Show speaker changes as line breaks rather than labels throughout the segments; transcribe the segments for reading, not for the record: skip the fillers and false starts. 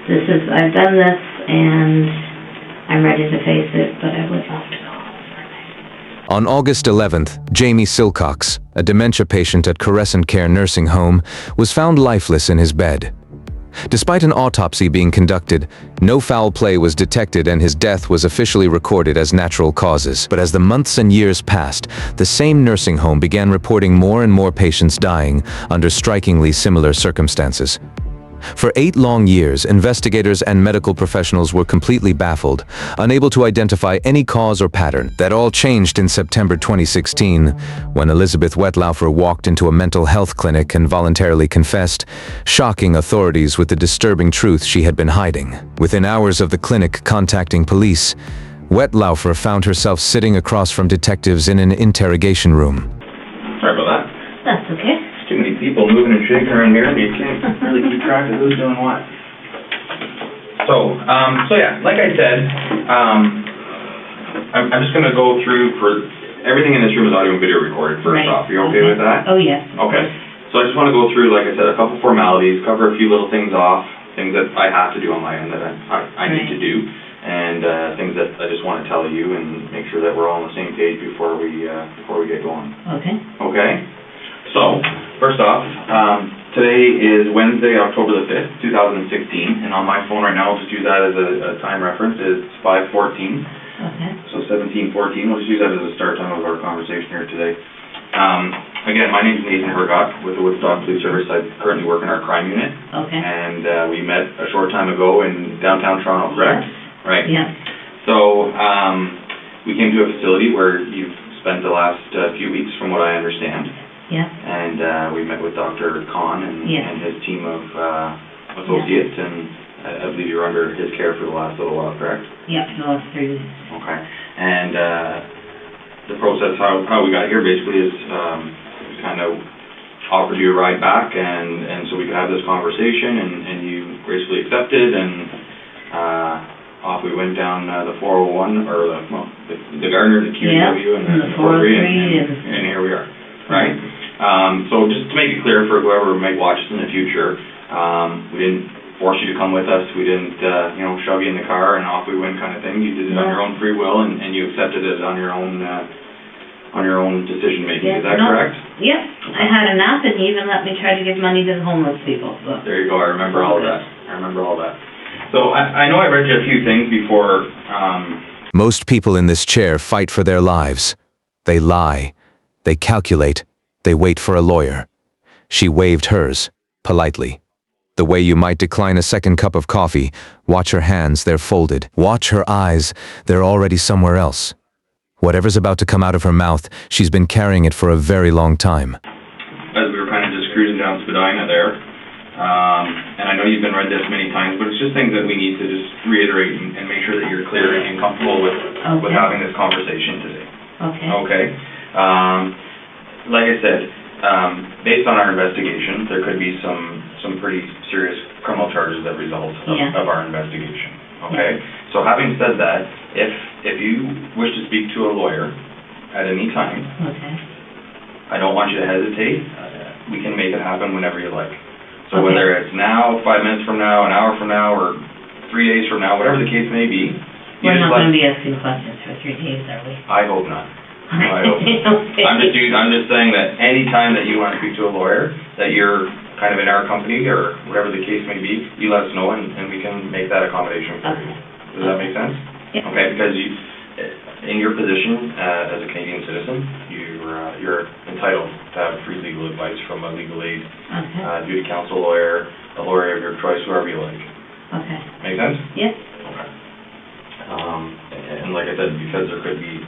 I've done this, and I'm ready to face it, but I would love to go home for a night.
On August 11th, Jamie Silcox, a dementia patient at Crescent Care Nursing Home, was found lifeless in his bed. Despite an autopsy being conducted, no foul play was detected and his death was officially recorded as natural causes. But as the months and years passed, the same nursing home began reporting more and more patients dying under strikingly similar circumstances. For 8 long years, investigators and medical professionals were completely baffled, unable to identify any cause or pattern. That all changed in September 2016, when Elizabeth Wettlaufer walked into a mental health clinic and voluntarily confessed, shocking authorities with the disturbing truth she had been hiding. Within hours of the clinic contacting police, Wettlaufer found herself sitting across from detectives in an interrogation room.
Sorry about that.
That's okay.
Too many people moving and shaking around here, and you can't really keep track of who's doing what. So yeah, like I said, I'm just going to go through for everything in this room is audio and video recorded first off. Are you okay with that?
Oh, yes.
Okay. So I just want to go through, like I said, a couple formalities, cover a few little things off, things that I have to do on my end that I need to do, and things that I just want to tell you and make sure that we're all on the same page before we get going.
Okay.
Okay. So, first off, today is Wednesday, October the 5th, 2016, and on my phone right now, I'll just use that as a time reference, it's 5:14.
Okay.
So 17:14, we'll just use that as a start time of our conversation here today. Again, my name is Nathan Hergott with the Woodstock Police Service. I currently work in our crime unit.
Okay.
And we met a short time ago in downtown Toronto, correct?
Yes.
Right.
Yeah.
So, we came to a facility where you've spent the last few weeks, from what I understand.
Yeah.
And we met with Dr. Khan and his team of associates, and I believe you were under his care for the last little while, correct?
Yeah, the last 3 weeks.
Okay. And the process, how we got here basically is we kind of offered you a ride back, and so we could have this conversation, and you gracefully accepted, and off we went down the 401, or the Gardner, the QEW, and the 403, and here we are. Right? So just to make it clear for whoever might watch this in the future, we didn't force you to come with us. We didn't, shove you in the car and off we went kind of thing. You did it on your own free will, and you accepted it on your own decision making. Is that correct?
Yep. I had a nap, and he even let me try to give money to the homeless people. So.
There you go. I remember all of that. So I know I read you a few things before.
Most people in this chair fight for their lives. They lie. They calculate. They wait for a lawyer. She waved hers, politely. The way you might decline a second cup of coffee. Watch her hands, they're folded. Watch her eyes, they're already somewhere else. Whatever's about to come out of her mouth, she's been carrying it for a very long time.
As we were kind of just cruising down Spadina there, and I know you've been read this many times, but it's just things that we need to just reiterate and make sure that you're clear and comfortable with having this conversation today.
Okay.
Okay. Like I said, based on our investigation, there could be some pretty serious criminal charges that result of our investigation. Okay? So having said that, if you wish to speak to a lawyer at any time, I don't want you to hesitate. We can make it happen whenever you like. So whether it's now, 5 minutes from now, an hour from now, or 3 days from now, whatever the case may be.
We're not going to be asking questions for 3 days, are we?
I hope not. I'm just saying that any time that you want to speak to a lawyer, that you're kind of in our company or whatever the case may be, you let us know and we can make that accommodation for you. Does that make sense?
Yeah.
Okay, because in your position as a Canadian citizen, you're entitled to have free legal advice from a legal aid, duty counsel lawyer, a lawyer of your choice, whoever you like.
Okay.
Make sense?
Yes.
Okay. And like I said, because there could be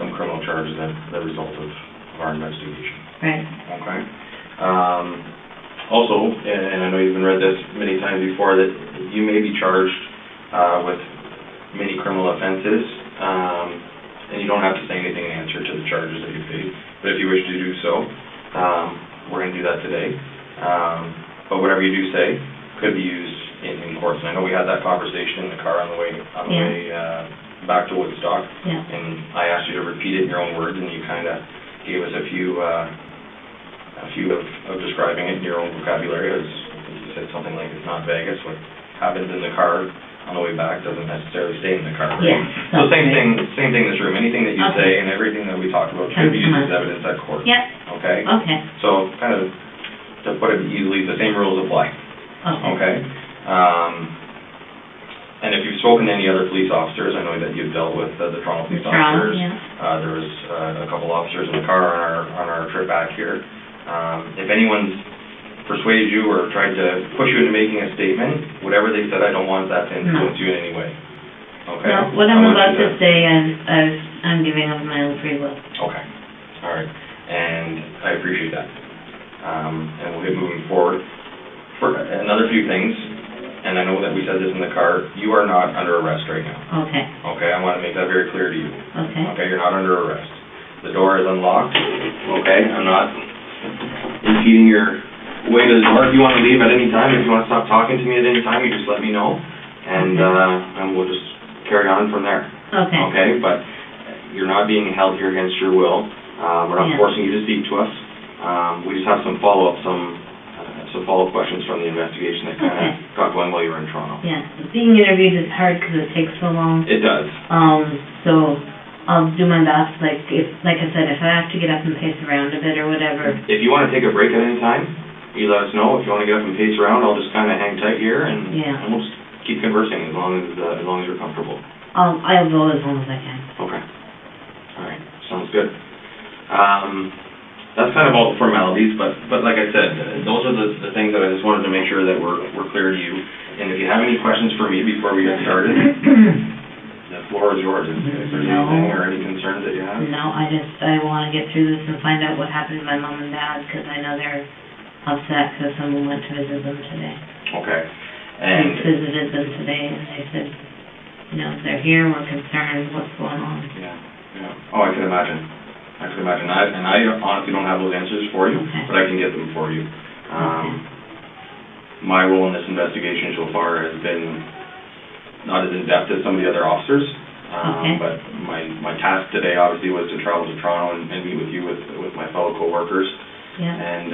some criminal charges that result of our investigation.
Right.
Okay. Also, and I know you've been read this many times before, that you may be charged with many criminal offenses, and you don't have to say anything in answer to the charges that you face. But if you wish to do so, we're going to do that today. But whatever you do say could be used in courts. And I know we had that conversation in the car on the way back to Woodstock, and I asked you to repeat it in your own words, and you kind of gave us a few of describing it in your own vocabulary. I think you said something like, it's not Vegas, what happens in the car on the way back doesn't necessarily stay in the car, right?
Yes.
So
that's
same
right.
thing in this room. Anything that you
Okay.
say and everything that we talked about should be used as evidence at court.
Yep,
Okay?
okay,
So kind of, to put it easily, the same rules apply.
okay.
Okay? And if you've spoken to any other police officers, I know that you've dealt with the Toronto police
Toronto,
officers.
yeah.
There was a couple officers in the car on our trip back here. If anyone's persuaded you or tried to push you into making a statement, whatever they said, I don't want that to influence you in any way. Okay?
No, what I'm
I want
about
you
to say, I'm giving up my own free will.
Okay, all right, and I appreciate that. And we'll get moving forward. For another few things, and I know that we said this in the car, you are not under arrest right now.
Okay,
Okay, I want to make that very clear to you.
okay,
Okay, you're not under arrest. The door is unlocked, okay? I'm not impeding your way to the door. If you want to leave at any time, if you want to stop talking to me at any time, you just let me know, and we'll just carry on from there.
okay,
Okay, but you're not being held here against your will. We're not
Yeah.
forcing you to speak to us. We just have some follow-up questions from the investigation that kind of
Okay.
got going while you were in Toronto.
yeah. Being interviewed is hard because it takes so long.
It does.
So I'll do my best, like I said, if I have to get up and pace around a bit or whatever.
If you want to take a break at any time, you let us know. If you want to get up and pace around, I'll just kind of hang tight here and
Yeah.
we'll just keep conversing as long as you're comfortable.
I'll go as long as I can.
Okay. All right. Sounds good. That's kind of all the formalities, but like I said, those are the things that I just wanted to make sure that we're clear to you. And if you have any questions for me before we get started, the floor is yours. If there's
No.
anything or any concerns that you have.
No, I want to get through this and find out what happened to my mom and dad, because I know they're upset because someone went to visit them today.
Okay.
We
And
visited them today, and they said, they're here, we're concerned, what's going on?
yeah. Oh, I can imagine. I honestly don't have those answers for you,
Okay.
but I can get them for you. My role in this investigation so far has been not as in-depth as some of the other officers.
Okay.
But my task today obviously was to travel to Toronto and meet with you with my fellow coworkers
Yeah,
and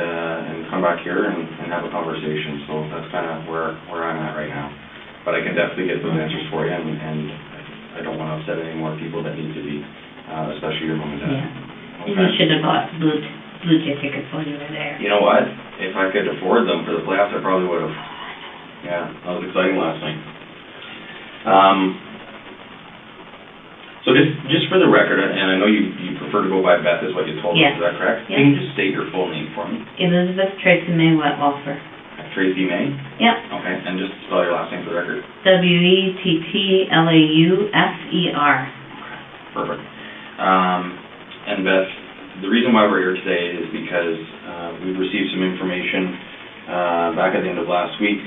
come back here and have a conversation. So that's kind of where I'm at right now. But I can definitely get those answers for you, and I don't want to upset any more people that need to be, especially your mom and dad.
yeah. And
Okay.
you should have bought blue jay tickets while you were there.
You know what? If I could afford them for the playoffs, I probably would have. Yeah, that was exciting last night. So just for the record, and I know you prefer to go by Beth is what you told
Yes.
us, is that correct?
Yes.
Can you just state your full name for me?
Elizabeth Tracy May Wettlaufer.
Tracy May?
Yep,
Okay, and just spell your last name for the record.
Wettlaufser.
Perfect. And Beth, the reason why we're here today is because we've received some information back at the end of last week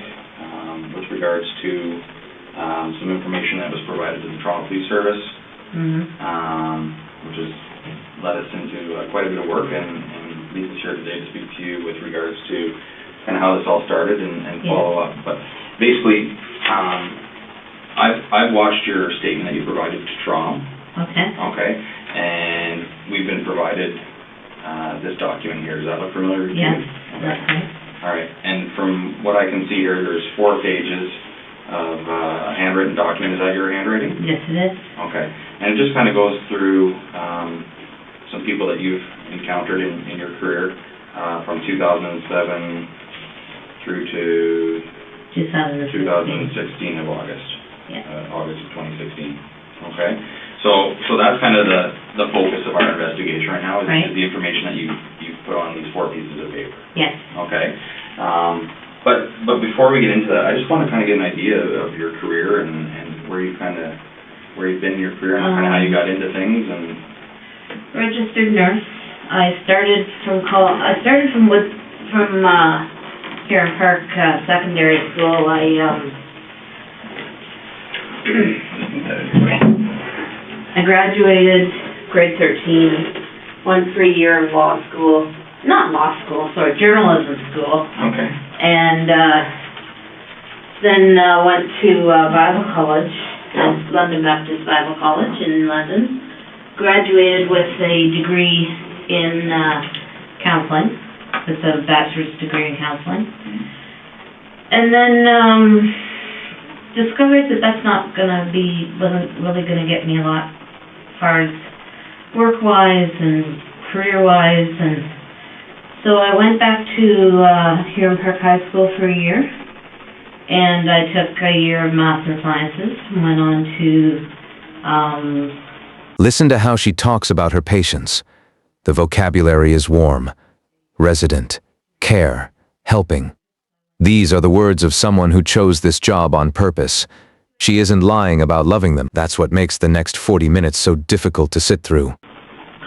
with regards to some information that was provided to the Toronto Police Service, which has led us into quite a bit of work, and Lisa's here today to speak to you with regards to kind of how this all started and follow up. But basically, I've watched your statement that you provided to Toronto.
Okay.
And we've been provided this document here. Does that look familiar to you?
Yes,
Okay.
that's right.
All right. And from what I can see here, there's 4 pages of a handwritten document. Is that your handwriting?
Yes, it is.
Okay. And it just kind of goes through some people that you've encountered in your career from 2007 through to 2016 of August.
Yeah.
August of 2016. Okay. So that's kind of the focus of our investigation right now is the information that you've put on these 4 pieces of paper.
Yes.
Okay. But before we get into that, I just want to kind of get an idea of your career and where you've been in your career and kind of how you got into things and.
Registered nurse. I started from Huron Park Secondary School. I graduated grade 13, went for a year of journalism school.
Okay.
And then went to Bible College, London Baptist Bible College in London. Graduated with a degree in counseling. It's a bachelor's degree in counseling. And then discovered that that's not wasn't really gonna get me a lot as far as work-wise and career-wise, and so I went back to Huron Park High School for a year, and I took a year of math and sciences and went on to
Listen to how she talks about her patients. The vocabulary is warm. Resident, care, helping. These are the words of someone who chose this job on purpose. She isn't lying about loving them. That's what makes the next 40 minutes so difficult to sit through.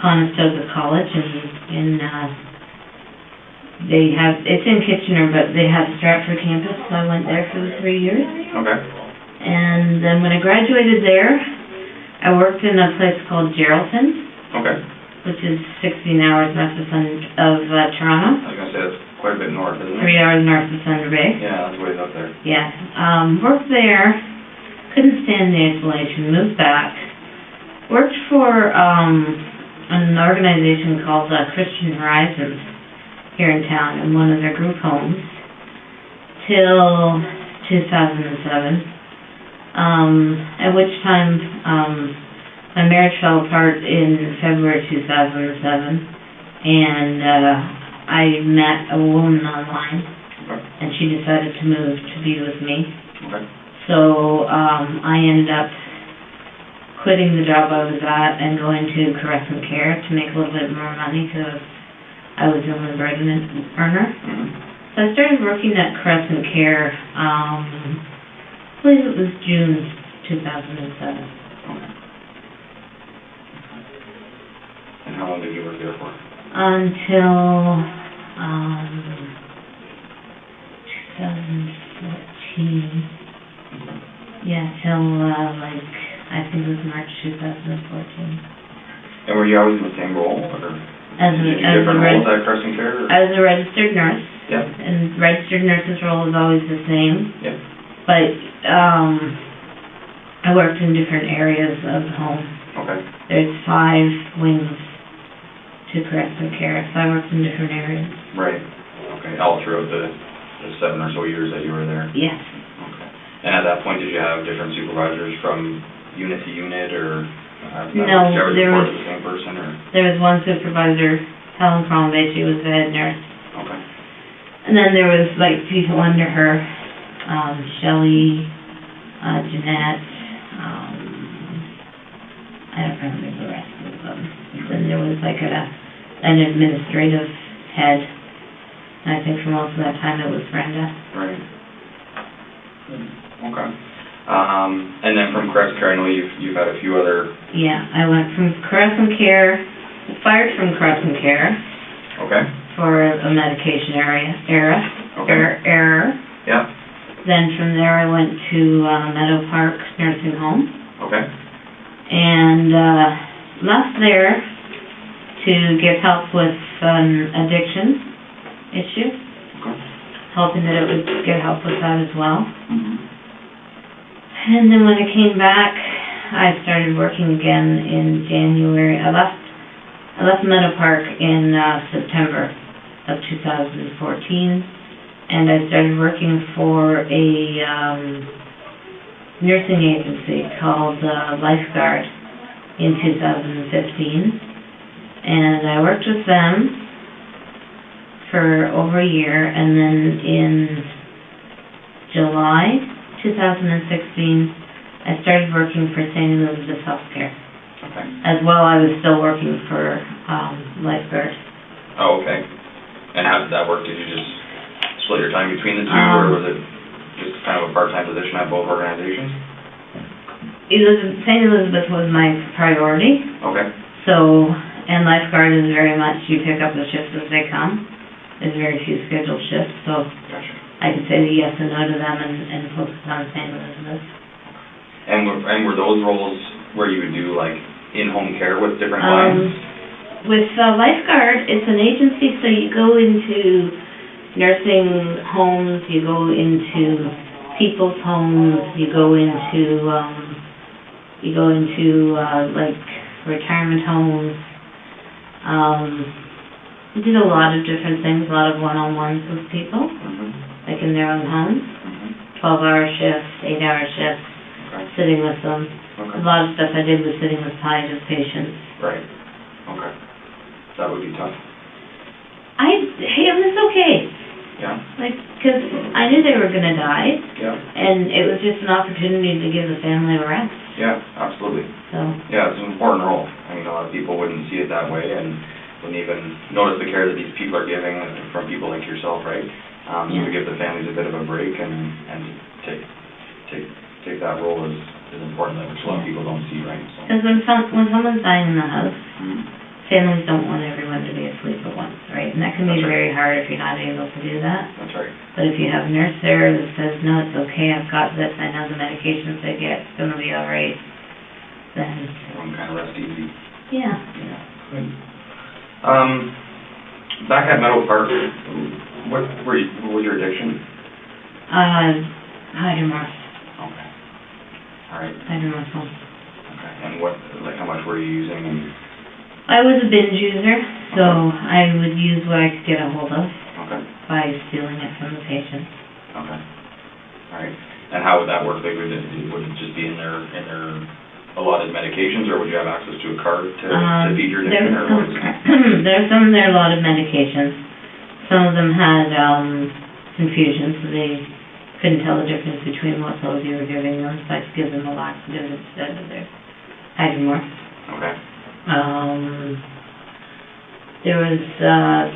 Conestoga College, and it's in Kitchener, but they have Stratford campus, so I went there for the 3 years.
Okay.
And then when I graduated there, I worked in a place called Geraldton.
Okay.
Which is 16 hours north of Toronto.
I was going to say, that's quite a bit north, isn't it?
3 hours north of Thunder Bay.
Yeah, that's way up there.
Yeah. Worked there, couldn't stand the isolation, moved back. Worked for an organization called Christian Horizons here in town in one of their group homes till 2007. At which time my marriage fell apart in February 2007, and I met a woman online, and she decided to move to be with me.
Okay.
So I ended up quitting the job I was at and going to Crescent Care to make a little bit more money because I was the only bread earner.
Mm-hmm.
So I started working at Crescent Care, I believe it was June 2007.
Okay. And how long did you work there for?
Until 2014. Yeah, till I think it was March 2014.
And were you always in the same role, or did you do different roles at Crescent Care?
I was a registered nurse.
Yeah.
And registered nurse's role is always the same.
Yeah.
But I worked in different areas of the home.
Okay.
There's 5 wings to Crescent Care, so I worked in different areas.
Right. Okay. All throughout the 7 or so years that you were there?
Yes.
Okay. And at that point, did you have different supervisors from unit to unit, or
no,
there was the same person, or?
There was one supervisor, Helen Crombie, she was the head nurse.
Okay.
And then there was people under her, Shelley, Jeanette, I don't remember the rest of them. Then there was an administrative head. And I think for most of that time it was Brenda.
Right. Okay. And then from Crescent Care, I know you've had a few other...
Yeah, I went from Crescent Care, fired from Crescent Care.
Okay.
For a medication error.
Yeah.
Then from there I went to Meadow Park Nursing Home.
Okay.
And left there to get help with an addiction issue.
Okay.
Hoping that it would get help with that as well.
Mm-hmm.
And then when I came back, I started working again in January. I left Meadow Park in September of 2014, and I started working for a nursing agency called Lifeguard in 2015, and I worked with them for over a year, and then in July 2016, I started working for St. Elizabeth Healthcare.
Okay.
As well, I was still working for Lifeguard.
Oh, okay. And how did that work? Did you just split your time between the two, or was it just kind of a part-time position at both organizations?
St. Elizabeth was my priority.
Okay.
So, and Lifeguard is very much, you pick up the shifts as they come. There's very few scheduled shifts, so
Gotcha.
I could say yes and no to them and focus on St. Elizabeth.
And were those roles where you would do in-home care with different clients?
With Lifeguard, it's an agency, so you go into nursing homes, you go into people's homes, you go into retirement homes. We did a lot of different things, a lot of one-on-ones with people,
Mm-hmm.
in their own homes.
Mm-hmm.
12-hour shifts, 8-hour shifts,
Okay.
sitting with them.
Okay.
A lot of stuff I did was sitting with palliative patients.
Right. Okay. That would be tough.
It was okay.
Yeah.
Like, because I knew they were going to die,
Yeah.
and it was just an opportunity to give the family a rest.
Yeah, absolutely.
So,
Yeah, it's an important role. I mean, a lot of people wouldn't see it that way and wouldn't even notice the care that these people are giving from people like yourself, right? So
Yeah.
to give the families a bit of a break and take that role is important, which a lot of people don't see, right? So.
because when someone's dying in the house,
Mhm.
families don't want everyone to be asleep at once, right? And that can be
That's right.
very hard if you're not able to do that.
That's right.
But if you have a nurse there that says, no, it's okay, I've got this, I know the medications they get, it's going to be all right, then,
Everyone kind of rest easy.
yeah.
Yeah. Good. Back at Meadow Park, what was your addiction?
Hydromorph.
Okay. All right.
Hydromorphone.
Okay. And how much were you using? And
I was a binge user, so I would use what I could get a hold of
okay.
by stealing it from the patient.
Okay. All right. And how would that work? Would it just be in their allotted medications, or would you have access to a card to feed your addiction?
There's some of their allotted medications. Some of them had confusion, so they couldn't tell the difference between what pills you were giving them, so I could give them a laxative instead of their hydromorph.
Okay.
There was a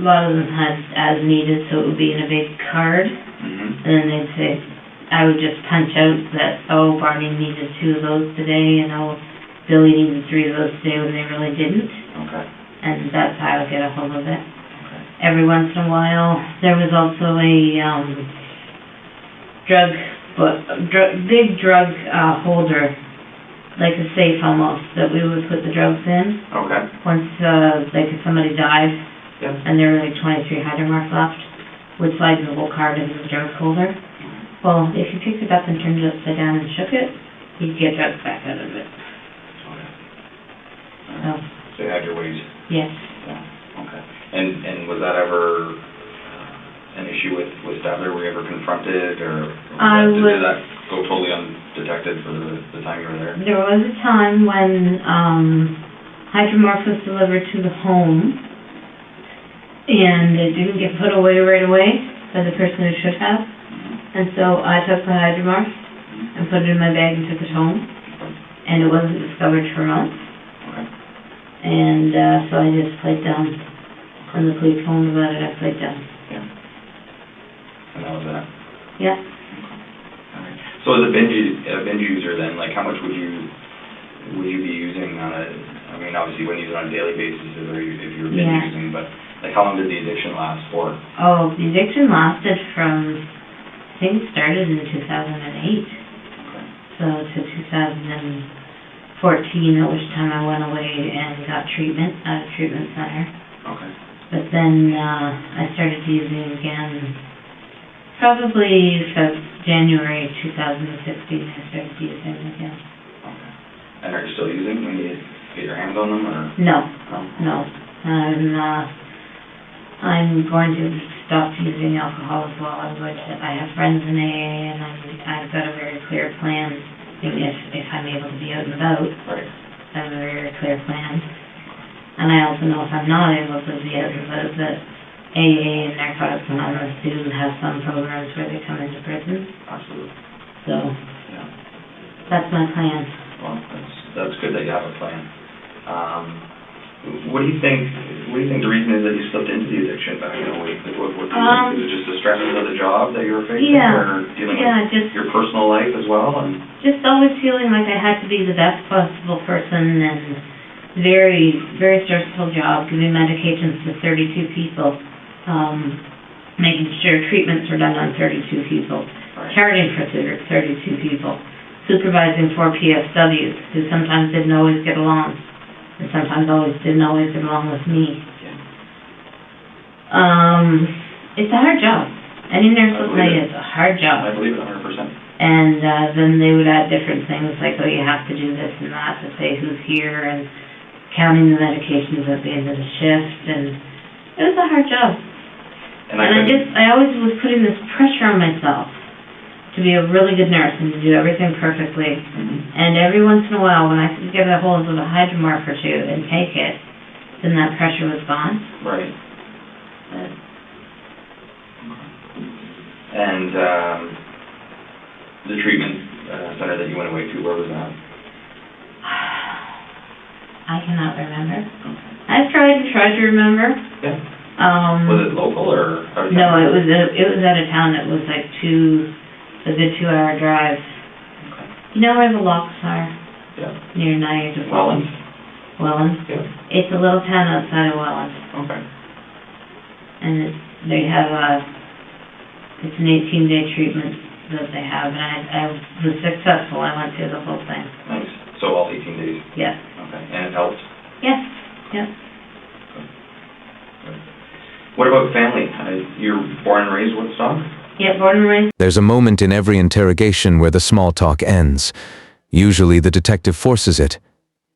lot of them had as needed, so it would be in a big card,
Mm-hmm.
and then they'd say, I would just punch out that, oh, Barney needed 2 of those today, and oh, Billy needed 3 of those today, when they really didn't.
Okay.
And that's how I would get a hold of it.
Okay.
Every once in a while, there was also a big drug holder, like a safe almost, that we would put the drugs in.
Okay.
Once, like if somebody died,
Yeah.
and there were like 23 hydromorphs left, would slide the whole card into the drug holder. Well, if you picked it up and turned it upside down and shook it, you'd get drugs back out of it.
Okay.
So,
So you had your ways.
yes.
Yeah. Okay. And was that ever an issue with Stadler? Were you ever confronted, or did that go totally undetected for the time you were there?
There was a time when hydromorph was delivered to the home, and it didn't get put away right away by the person who should have. And so I took the hydromorph and put it in my bag and took it home, and it wasn't discovered for months.
Okay.
And so I just played dumb. When the police phoned about it, I played dumb.
Yeah. And that was that.
Yeah.
All right. So as a binge user, then, like, how much would you be using on a? I mean, obviously, you wouldn't use it on a daily basis if you were binge
Yeah.
using, but like, how long did the addiction last for?
Oh, the addiction lasted from, I think it started in 2008.
Okay.
So to 2014, at which time I went away and got treatment at a treatment center.
Okay.
But then I started using again, probably January 2016, I started using again.
Okay. And are you still using when you get your hands on them, or?
No,
No.
no. I'm going to stop using alcohol as well. I have friends in AA, and I've got a very clear plan. If I'm able to be out and about,
Right.
I have a very clear plan. And I also know if I'm not able to be out and about, that AA and Narcotics Anonymous do have some programs where they come into prison.
Absolutely.
So
Yeah.
that's my plan.
Well, that's good that you have a plan. What do you think the reason is that you slipped into the addiction back in 08? Like, what do you think? Is it just the stresses of the job that you were facing, or dealing with your personal life as well? And
just always feeling like I had to be the best possible person, and very, very stressful job, giving medications to 32 people, making sure treatments were done on 32 people,
right.
charging for 32 people, supervising 4 PSWs who sometimes didn't always get along. And sometimes didn't always get along with me.
Yeah.
It's a hard job. Any nurse will tell you it's a hard job.
I believe it 100%.
And then they would add different things like, oh, you have to do this and that to say who's here, and counting the medications at the end of the shift, and it was a hard job.
And
I always was putting this pressure on myself to be a really good nurse and to do everything perfectly. And every once in a while, when I could get a hold of a hydromark or two and take it, then that pressure was gone.
Right. And the treatment center that you went away to, where was that?
I cannot remember. I've tried to remember.
Yeah. Was it local or out of town?
No, it was out of town. It was like a good 2-hour drive.
Okay.
You know where the locks are?
Yeah.
Near Niagara
Welland?
Welland?
Yeah.
It's a little town outside of Welland.
Okay.
And they have it's an 18-day treatment that they have, and I was successful. I went through the whole thing.
Nice. So all 18 days?
Yes.
Okay. And it helped?
Yes. Yep.
What about family? You're born and raised Woodstock?
Yeah, born and raised.
There's a moment in every interrogation where the small talk ends. Usually the detective forces it.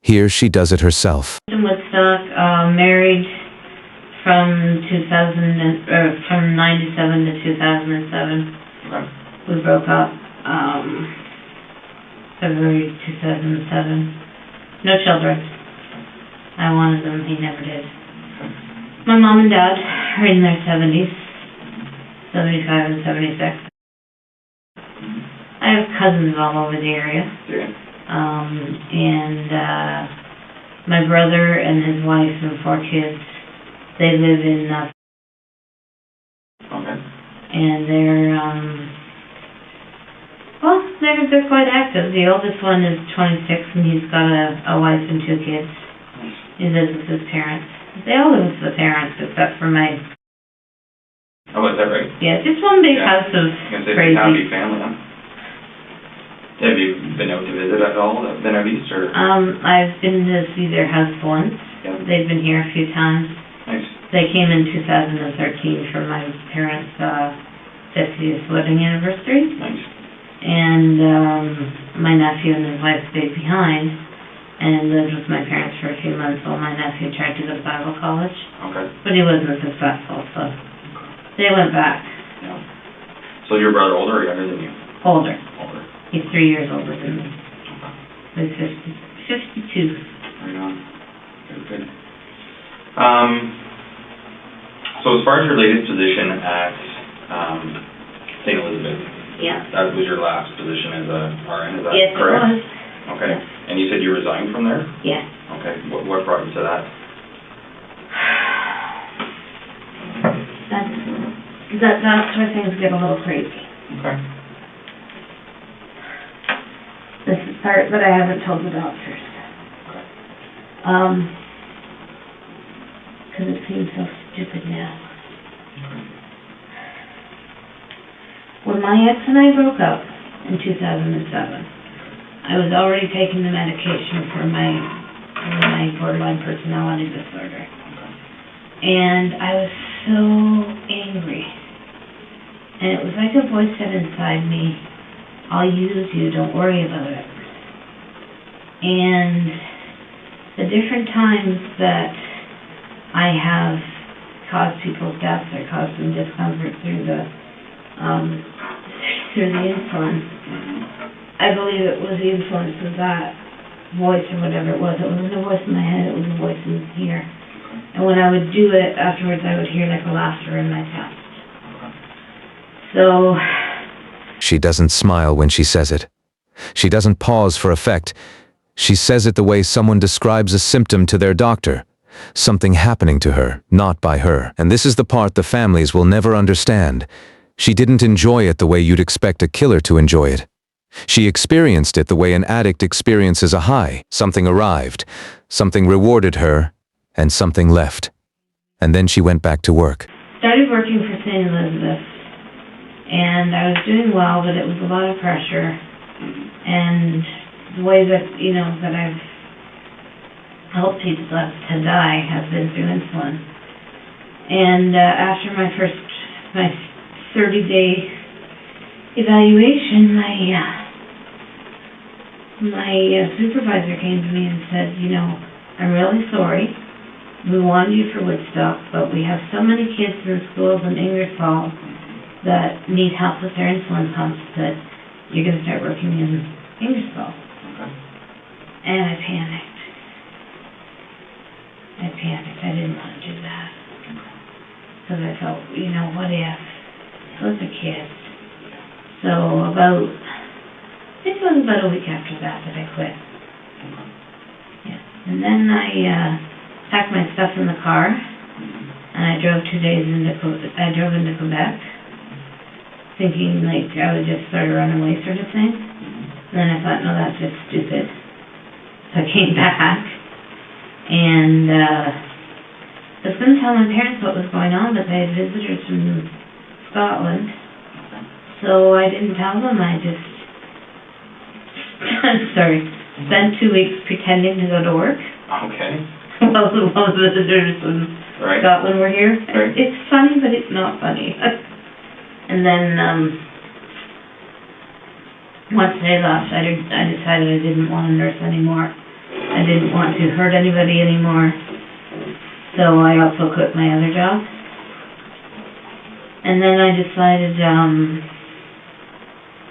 Here she does it herself.
In Woodstock, married from 97 to 2007.
Okay.
We broke up February 2007. No children. I wanted them, he never did. My mom and dad are in their 70s, 75 and 76. I have cousins all over the area.
Yeah.
And my brother and his wife and 4 kids, they live in,
Okay.
and they're quite active. The oldest one is 26 and he's got a wife and 2 kids. He lives with his parents. They all live with the parents except for my...
Oh, is that right?
Yeah, just one big house of crazy.
Happy family, huh? Have you been out to visit at all, been out east, or?
I've been to see their house once.
Yeah.
They've been here a few times.
Nice.
They came in 2013 for my parents' 50th wedding anniversary.
Nice.
And my nephew and his wife stayed behind and lived with my parents for a few months while my nephew tried to go to Bible college.
Okay.
But he wasn't successful, so they went back.
Yeah. So your brother older or younger than you?
Older.
Older.
He's 3 years older than me.
Okay.
He's 52.
Right on. Good. So as far as your latest position at St. Elizabeth,
Yeah.
that was your last position as a RN, is that
Yes,
correct?
it was.
Okay.
Yes.
And you said you resigned from there?
Yeah.
Okay. What brought you to that?
That's where things get a little crazy.
Okay.
This is part that I haven't told the doctors.
Okay.
Because it seems so stupid now. When my ex and I broke up in 2007, I was already taking the medication for my borderline personality disorder. And I was so angry. And it was like a voice said inside me, I'll use you, don't worry about it. And the different times that I have caused people's deaths or caused them discomfort through the insulin, I believe it was the influence of that voice or whatever it was. It wasn't a voice in my head, it was a voice in here. And when I would do it, afterwards I would hear like a laughter in my chest. So...
She doesn't smile when she says it. She doesn't pause for effect. She says it the way someone describes a symptom to their doctor. Something happening to her, not by her. And this is the part the families will never understand. She didn't enjoy it the way you'd expect a killer to enjoy it. She experienced it the way an addict experiences a high. Something arrived, something rewarded her, and something left. And then she went back to work.
Started working for St. Elizabeth, and I was doing well, but it was a lot of pressure. And the way that, that I've helped people to die has been through insulin. And after my 30-day evaluation, my supervisor came to me and said, I'm really sorry. We wanted you for Woodstock, but we have so many kids in schools in Ingersoll that need help with their insulin pumps that you're going to start working in Ingersoll.
Okay.
And I panicked. I didn't want to do that. Because I felt, you know, what if? Those are kids. So I think it was about a week after that I quit. Yeah. And then I packed my stuff in the car, and I drove 2 days into Quebec, thinking like I would just sort of run away sort of thing. And then I thought, no, that's just stupid. So I came back, and I was going to tell my parents what was going on, but they had visitors from Scotland. So I didn't tell them. I just, spent 2 weeks pretending to go to work.
Okay.
While the visitors from Scotland were here.
Right.
It's funny, but it's not funny. And then, once they left, I decided I didn't want to nurse anymore. I didn't want to hurt anybody anymore. So I also quit my other job. And then I decided,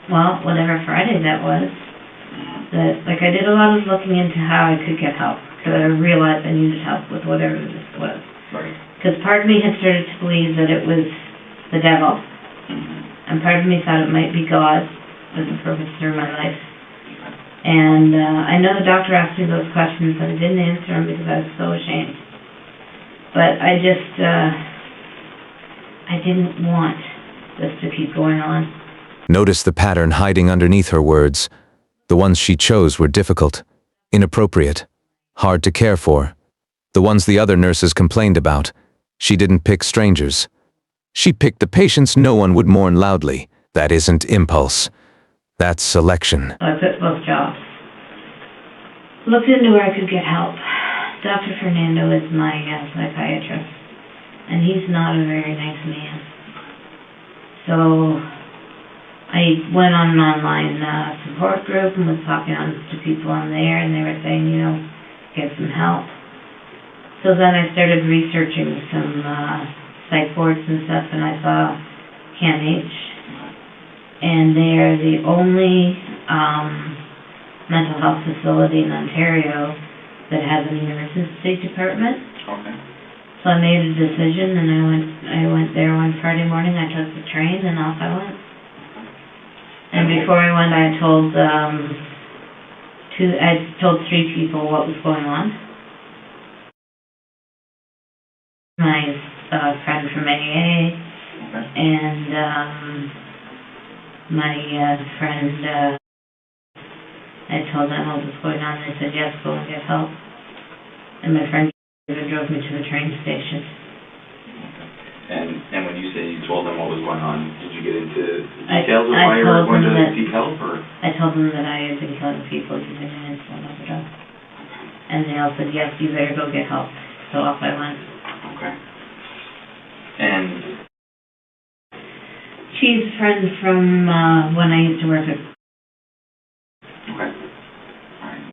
whatever Friday that was, that, like, I did a lot of looking into how I could get help, because I realized I needed help with whatever this was.
Right.
Because part of me had started to believe that it was the devil, and part of me thought it might be God with a purpose through my life. And I know the doctor asked me those questions, but I didn't answer them because I was so ashamed. But I just, I didn't want this to keep going on.
Notice the pattern hiding underneath her words. The ones she chose were difficult, inappropriate, hard to care for. The ones the other nurses complained about. She didn't pick strangers. She picked the patients no one would mourn loudly. That isn't impulse. That's selection.
So I quit both jobs. Looked into where I could get help. Dr. Fernando is my psychiatrist, and he's not a very nice man. So I went on an online support group and was talking to people on there, and they were saying, you know, get some help. So then I started researching some psych boards and stuff, and I saw CAMH, and they're the only mental health facility in Ontario that has an emergency department.
Okay.
So I made a decision, and I went there one Friday morning. I took the train, and off I went. And before I went, I told three people what was going on. My friend from AA, and my friend. I told them what was going on. They said, yes, go and get help. And my friend drove me to the train station.
And when you say you told them what was going on, did you get into details of why you were going to seek help? Or?
I told them that I had been killing people using an insulin overdose. And they all said, yes, you better go get help. So off I went.
Okay. And?
She's a friend from when I used to work at.
Okay. All right.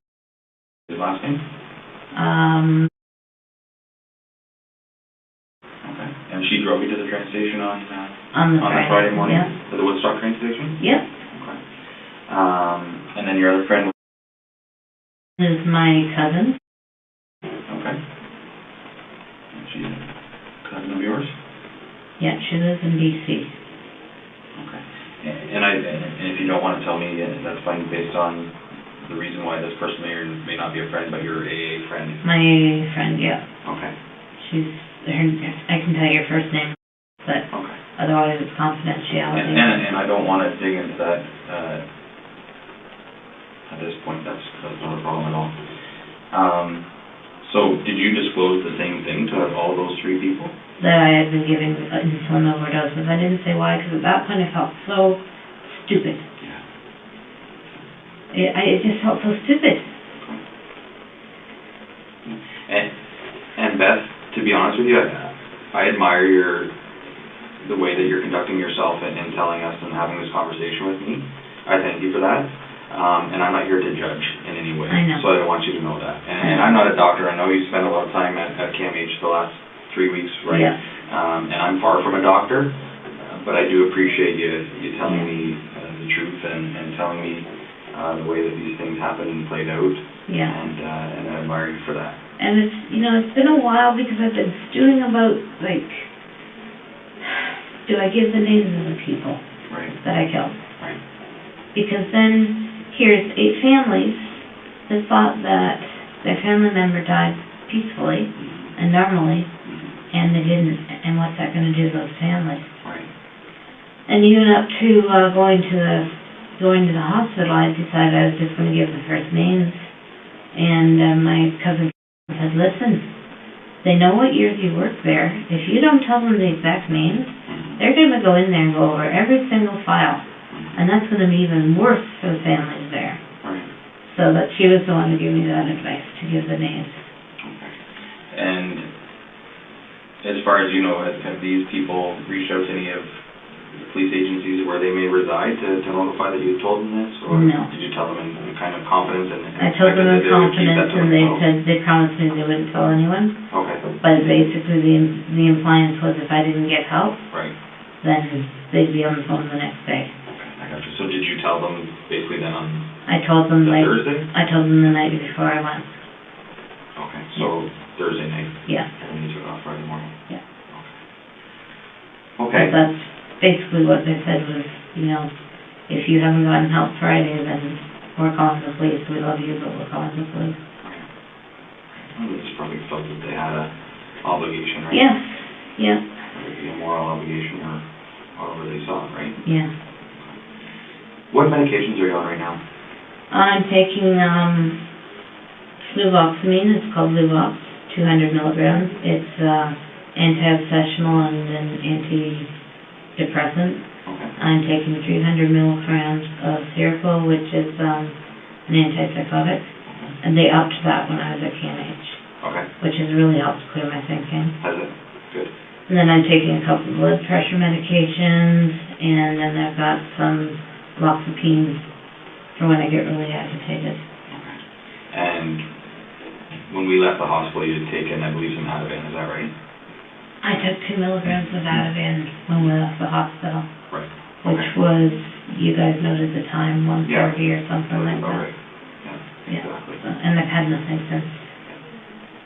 His last name? Okay. And she drove you to the train station on the Friday morning?
Yeah.
To the Woodstock train station?
Yep.
Okay. And then your other friend?
Is my cousin.
Okay. And she's a cousin of yours?
Yeah, she lives in BC.
Okay. And if you don't want to tell me, that's fine, based on the reason why this person may not be a friend, but your AA friend.
My AA friend, yeah.
Okay.
I can tell you her first name, but
okay.
Otherwise it's confidentiality.
And I don't want to dig into that at this point. That's not a problem at all. So did you disclose the same thing to all those three people?
That I had been giving insulin overdoses. I didn't say why, because at that point I felt so stupid. Yeah. It just felt so stupid.
And Beth, to be honest with you, I admire the way that you're conducting yourself and telling us and having this conversation with me. I thank you for that. And I'm not here to judge in any way.
I know.
So I want you to know that. And I'm not a doctor. I know you spent a lot of time at CAMH the last 3 weeks, right?
Yeah.
And I'm far from a doctor, But I do appreciate you telling me the truth and telling me the way that these things happened and played out.
Yeah.
And I admire you for that.
And it's, it's been a while because I've been stewing about, like, do I give the names of the people that I killed?
Right.
Because then here's 8 families that thought that their family member died peacefully and normally, and they didn't. And what's that going to do to those families?
Right.
And even up to going to the hospital, I decided I was just going to give the first names. And my cousin said, listen, they know what years you worked there. If you don't tell them the exact names, they're going to go in there and go over every single file. And that's going to be even worse for the families there.
Right.
So that she was the one to give me that advice, to give the names.
Okay. And as far as you know, have these people reached out to any of the police agencies where they may reside to notify that you told them this? Or
no.
Did you tell them in kind of confidence?
I told them in confidence, and they said they promised me they wouldn't tell anyone.
Okay.
But basically the impliance was if I didn't get help, then they'd be on the phone the next day.
Okay, I got you. So did you tell them basically then on
I told them
Thursday?
I told them the night before I went.
Okay, so Thursday night?
Yeah.
And then you took off Friday morning?
Yeah.
Okay.
But that's basically what they said was, if you haven't gotten help Friday, then we're calling the police. We love you, but we're calling the police.
Right. Well, they just probably felt that they had a obligation, right?
Yes. Yeah.
Maybe a moral obligation or however they saw it, right?
Yeah.
What medications are you on right now?
I'm taking fluvoxamine. It's called Luvox, 200 milligrams. It's anti-obsessional and an antidepressant.
Okay.
I'm taking 300 milligrams of Seroquel, which is an antipsychotic, and they upped that when I was at KNH.
Okay.
Which has really helped clear my thinking.
Has it? Good.
And then I'm taking a couple of blood pressure medications, and then I've got some loxapine for when I get really agitated.
Okay. And when we left the hospital, you had taken, I believe, some Ativan, is that right?
I took 2 milligrams of Ativan when we left the hospital.
Right.
Which was, you guys noted the time, 1:30 or something like that.
Right. Yeah, exactly.
And I've had nothing since.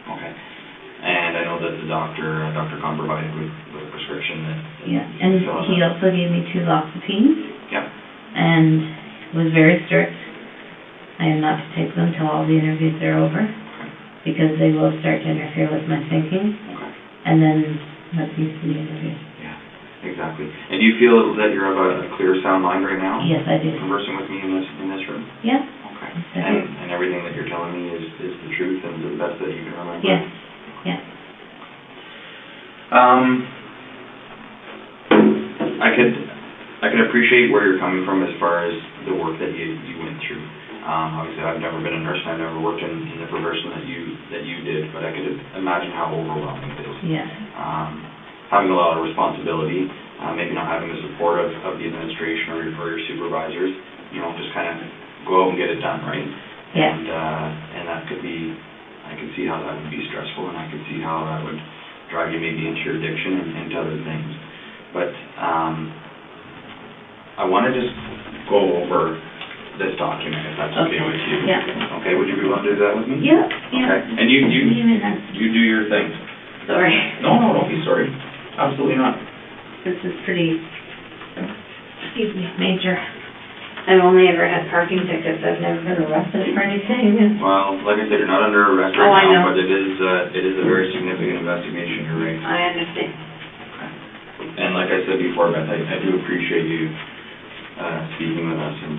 Okay. And I know that the Dr. Khan provided with a prescription that...
Yeah, and he also gave me 2 loxapines.
Yeah.
And was very strict. I am not to take them till all the interviews are over, because they will start to interfere with my thinking.
Okay.
And then let me see the interview.
Yeah, exactly. And you feel that you have a clear, sound mind right now?
Yes, I do.
Conversing with me in this room?
Yeah.
Okay.
Yes,
And everything that you're telling me is the truth and the best that you can remember?
Yes. Yeah.
I can appreciate where you're coming from as far as the work that you went through. Obviously, I've never been a nurse and I've never worked in the profession that you did, but I could imagine how overwhelming it is.
Yes.
Having a lot of responsibility, maybe not having the support of the administration or your supervisors, just kind of go out and get it done, right?
Yeah.
And that could be, I could see how that would be stressful, and I could see how that would drive you maybe into your addiction and into other things. But I want to just go over this document, if that's okay with you.
Yeah.
Okay, would you be willing to do that with me?
Yeah.
Okay. And you do your thing.
Sorry.
No, don't be sorry. Absolutely not.
This is pretty, major. I've only ever had parking tickets. I've never been arrested for anything.
Well, like I said, you're not under arrest right
I
now,
know.
but it is a very significant investigation, you're right.
I understand.
Okay. And like I said before, Beth, I do appreciate you speaking with us, and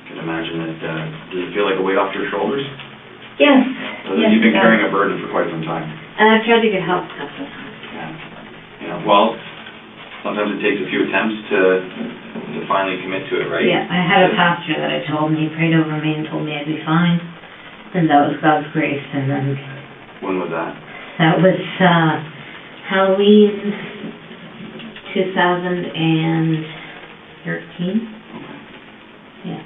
I can imagine that, does it feel like a weight off your shoulders?
Yes.
You've been carrying a burden for quite some time.
And I've tried to get help a couple of times.
Yeah. Well, sometimes it takes a few attempts to finally commit to it, right?
Yeah, I had a pastor that I told, and he prayed over me and told me I'd be fine. And that was God's grace. And then...
When was that?
That was Halloween 2013.
Okay.
Yeah.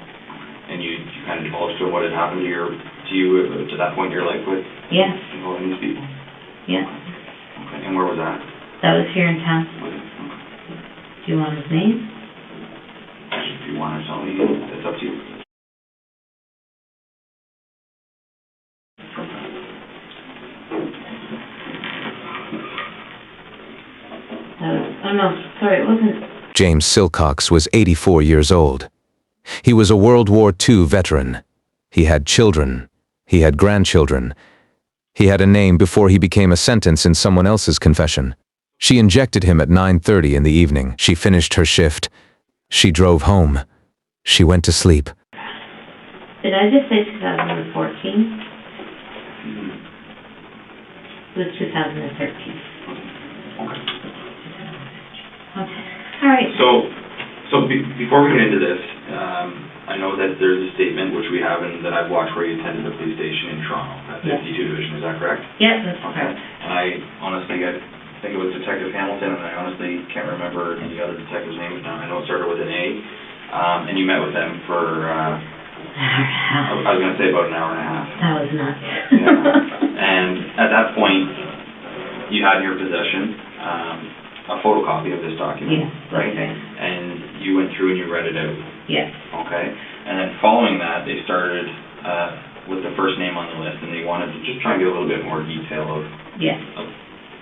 And you kind of divulged to what had happened to you to that point in your life with
Yes.
involving these people?
Yeah.
Okay. And where was that?
That was here in town.
Was it? Okay.
Do you want his name?
If you want to tell me, it's up to you.
Oh no, sorry, it wasn't.
James Silcox was 84 years old. He was a World War II veteran. He had children. He had grandchildren. He had a name before he became a sentence in someone else's confession. She injected him at 9:30 in the evening. She finished her shift. She drove home. She went to sleep.
Did I just say 2014? It was 2013.
Okay.
Okay. All right.
So before we get into this, I know that there's a statement which we have and that I've watched where you attended the police station in Toronto at 52 Division. Is that correct?
Yes, that's
Okay.
correct.
And I think it was Detective Hamilton, and I honestly can't remember the other detective's name. Now I know it started with an A. And you met with them for I was going to say about an hour and a half.
That was nuts.
Yeah. And at that point, you had in your possession a photocopy of this document,
Yes,
right?
okay.
And you went through and you read it out,
Yes.
okay? And then following that, they started with the first name on the list, and they wanted to just try and get a little bit more detail of
Yes.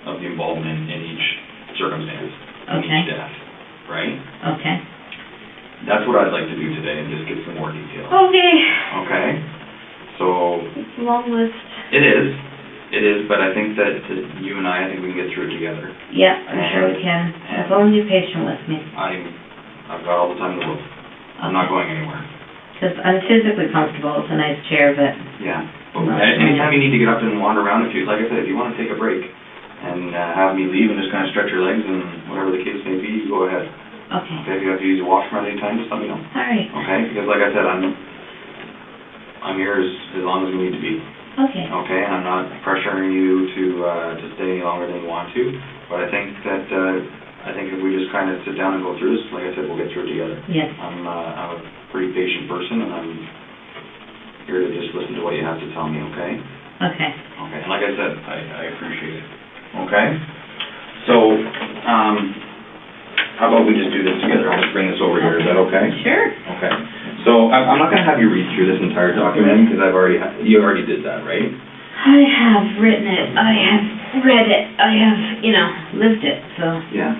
of the involvement in each circumstance, in
Okay.
each death, right?
Okay.
That's what I'd like to do today, and just get some more detail.
Okay.
Okay? So,
It's a long list.
it is, but I think that you and I think we can get through it together.
Yeah, I'm sure we can. As long as you're patient with me.
I've got all the time in the world. I'm not going anywhere.
Because I'm physically comfortable. It's a nice chair, but...
Yeah. But anytime you need to get up and wander around, like I said, if you want to take a break and have me leave and just kind of stretch your legs and whatever the case may be, you go ahead.
Okay.
Okay, if you have to use the washroom at any time, just let me know.
All right.
Okay? Because like I said, I'm here as long as we need to be.
Okay.
Okay, and I'm not pressuring you to stay any longer than you want to, but I think if we just kind of sit down and go through this, like I said, we'll get through it together.
Yes.
I'm a pretty patient person, and I'm here to just listen to what you have to tell me, okay?
Okay.
Okay, and like I said, I appreciate it. Okay? So, how about we just do this together? I'll just bring this over here. Is that okay?
Sure.
Okay. So I'm not going to have you read through this entire document because you already did that, right?
I have written it. I have read it. I have, lived it, so...
Yeah,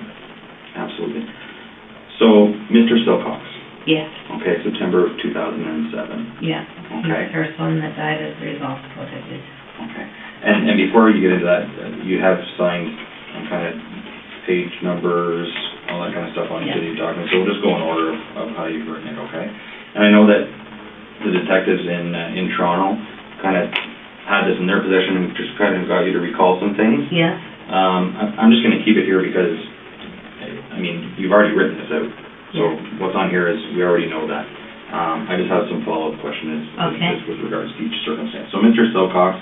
absolutely. So, Mr. Silcox.
Yes.
Okay, September of 2007.
Yeah.
Okay.
He's the first one that died as a result of what I did.
Okay. And before you get into that, you have signed kind of page numbers, all that kind of stuff on each of these documents. So we'll just go in order of how you've written it, okay? And I know that the detectives in Toronto kind of had this in their possession and just kind of got you to recall some things.
Yeah.
I'm just going to keep it here because, you've already written this out. So what's on here is, we already know that. I just have some follow-up questions with regards to each circumstance. So Mr. Silcox,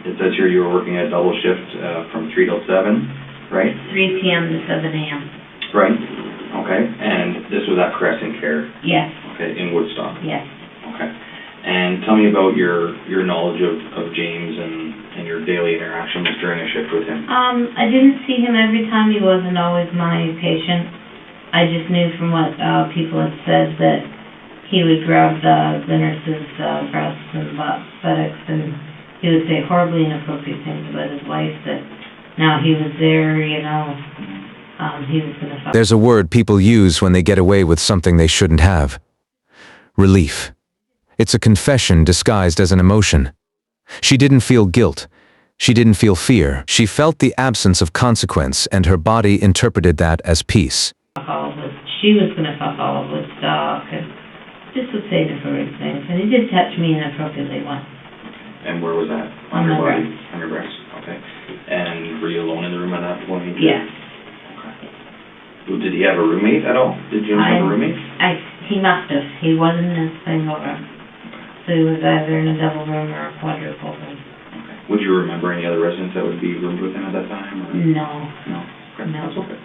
it says here you were working a double shift from 3 till 7, right?
3 p.m. to 7 a.m.
Right. Okay. And this was at Crescent Care?
Yes.
Okay, in Woodstock?
Yes.
Okay. And tell me about your knowledge of James and your daily interactions during a shift with him.
I didn't see him every time. He wasn't always my patient. I just knew from what people had said that he would grab the nurse's breasts and buttocks, and he would say horribly inappropriate things about his wife, that now he was there, he was going to...
There's a word people use when they get away with something they shouldn't have. Relief. It's a confession disguised as an emotion. She didn't feel guilt. She didn't feel fear. She felt the absence of consequence, and her body interpreted that as peace.
She was going to fuck all of Woodstock, and just would say inappropriate things. And he did touch me inappropriately once.
And where was that?
On my breast.
On your breast, okay. And were you alone in the room at that point?
Yes.
Okay. Did he have a roommate at all? Did James have a roommate?
He must have. He wasn't in a single room. So he was either in a double room or a quadruple room.
Okay. Would you remember any other residents that would be roomed with him at that time? Or?
No.
No? Okay.
No.
That's okay.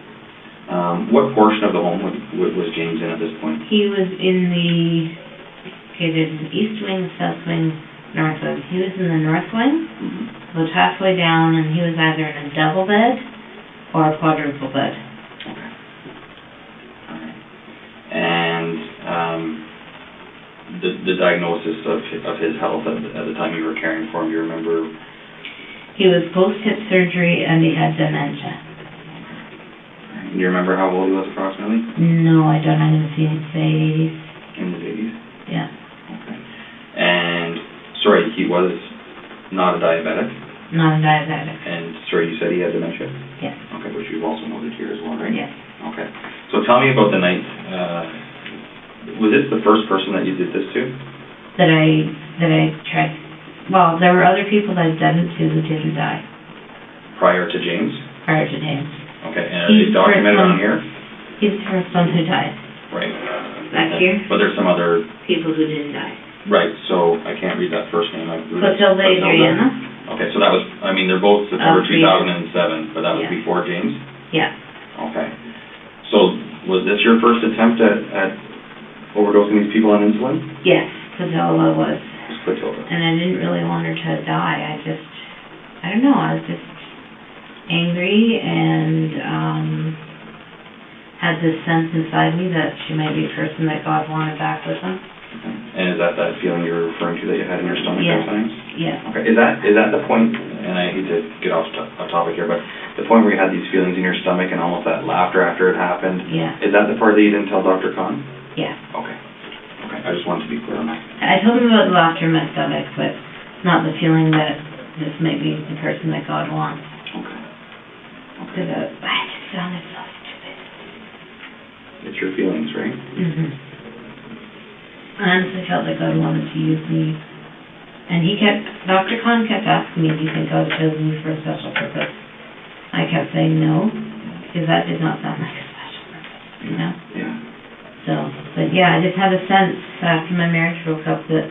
What portion of the home was James in at this point?
He was in there's an east wing, south wing, north wing. He was in the north wing, about halfway down, and he was either in a double bed or a quadruple bed.
Okay. All right. And the diagnosis of his health at the time you were caring for him, do you remember?
He was post-hip surgery and he had dementia.
Do you remember how old he was approximately?
No, I don't. I'm going to say 80s.
In his 80s?
Yeah.
Okay. And, sorry, he was not a diabetic?
Not a diabetic.
And, sorry, you said he had dementia?
Yes.
Okay, which you've also noted here as well, right?
Yes.
Okay. So tell me about the night. Was this the first person that you did this to?
That I tried. Well, there were other people that I'd done it to who didn't die.
Prior to James?
Prior to James.
Okay, and are they documented on here?
He's the first one who died.
Right.
Back here?
But there's some other...
People who didn't die.
Right, so I can't read that first name.
Clotilda Adriana.
Okay, so that was, I mean, they're both September 2007, but that was
Yeah.
before James?
Yeah.
Okay. So was this your first attempt at overdosing these people on insulin?
Yes, Clotilda was.
It was Clotilda.
And I didn't really want her to die. I don't know, I was just angry and had this sense inside me that she might be a person that God wanted back with him.
Okay. And is that feeling you're referring to that you had in your stomach
Yes.
at times?
Yes.
Okay, is that the point, and I hate to get off topic here, but the point where you had these feelings in your stomach and almost that laughter after it happened,
Yeah.
is that the part that you didn't tell Dr. Khan?
Yeah.
Okay. Okay, I just wanted to be clear on that.
I told him about the laughter in my stomach, but not the feeling that this might be the person that God wants.
Okay.
Because I just sounded so stupid.
It's your feelings, right?
Mm-hmm. I honestly felt like God wanted to use me. And Dr. Khan kept asking me, do you think God chose me for a special purpose? I kept saying no, because that did not sound like a special purpose, you know?
Yeah.
So, but yeah, I just had a sense after my marriage broke up that